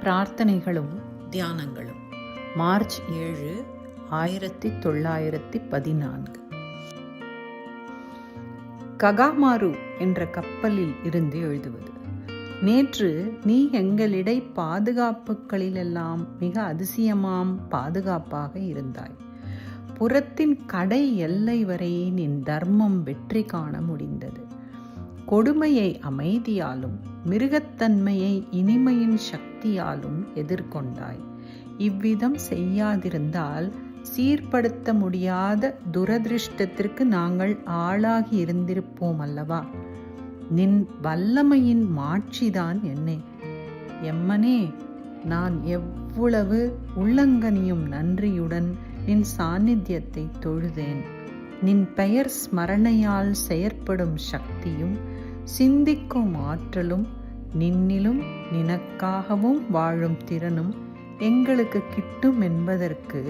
பிரார்த்தனைகளும் தியானங்களும் March 7, 1914. ககாமாரு என்ற கப்பலில் இருந்து எழுதுவது. நேற்று நீ எங்களிடை பாதுகாப்புகளிலெல்லாம் மிக அதிசயமாம் பாதுகாப்பாக இருந்தாய். புறத்தின் கடை எல்லை வரை நின் தர்மம் வெற்றி காண முடிந்தது. கொடுமையை அமைதியாலும் மிருகத்தன்மையை இனிமையின் சக்தியாலும் எதிர்கொண்டாய். இவ்விதம் செய்யாதிருந்தால் சீர்படுத்த முடியாத துரதிருஷ்டத்திற்கு நாங்கள் ஆளாகி இருந்திருப்போம் அல்லவா? நின் வல்லமையின் மாட்சிதான் என்னே. எம்மனே, நான் எவ்வளவு உள்ளங்கனியும் நன்றியுடன் நின் சாநித்தியத்தை தொழுதேன். நின் பெயர் ஸ்மரணையால் செயற்படும் சக்தியும் சிந்திக்கும் ஆற்றலும் நின்னிலும் நினக்காகவும் வாழும் திறனும் எங்களுக்கு கிட்டும் என்பதற்கு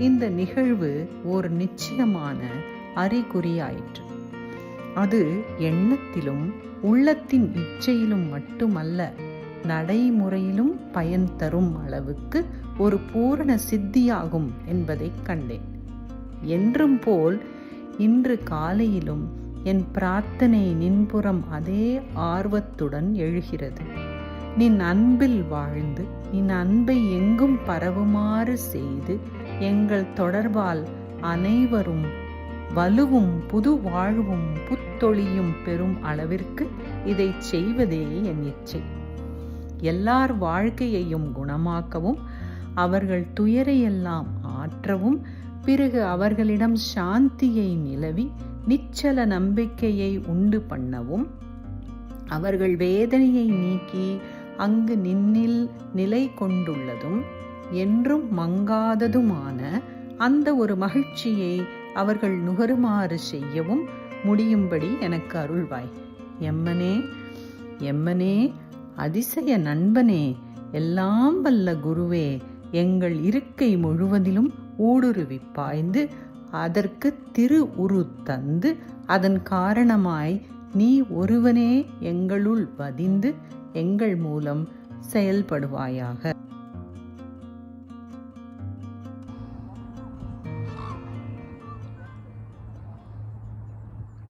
இந்த நிகழ்வு ஓர் நிச்சயமான அறிகுறியாயிற்று. அது எண்ணத்திலும் உள்ளத்தின் இச்சையிலும் மட்டுமல்ல, நடைமுறையிலும் பயன் தரும் அளவுக்கு ஒரு பூரண சித்தியாகும் என்பதை கண்டேன். என்றும் போல் இன்று காலையிலும் என் பிரார்த்தனை நின்புறம் அதே ஆர்வத்துடன் எழுகிறது. நின் அன்பில் வாழ்ந்து நின் அன்பை எங்கும் பரவுமாறு செய்து எங்கள் தொடர்பால் அனைவரும் வலுவும் புது வாழ்வும் புத்தொழியும் பெறும் அளவிற்கு இதை செய்வதே என் இச்சை. எல்லார் வாழ்க்கையையும் குணமாக்கவும் அவர்கள் துயரையெல்லாம் ஆற்றவும் பிறகு அவர்களிடம் சாந்தியை நிலவி நிச்சல நம்பிக்கையை உண்டு பண்ணவும் அவர்கள் வேதனையை நீக்கி அங்கு நின்னில் நிலை கொண்டுள்ளதும் என்றும் மங்காததுமான அந்த ஒரு மகிழ்ச்சியை அவர்கள் நுகருமாறு செய்யவும் முடியும்படி எனக்கு அருள்வாய். எம்மனே, எம்மனே, அதிசய நண்பனே, எல்லாம் வல்ல குருவே, எங்கள் இருக்கை முழுவதிலும் ஊடுருவி பாய்ந்து அதற்கு திரு உரு தந்து அதன் காரணமாய் நீ ஒருவனே எங்களுள் வதிந்து எங்கள் மூலம் செயல்படுவாயாக.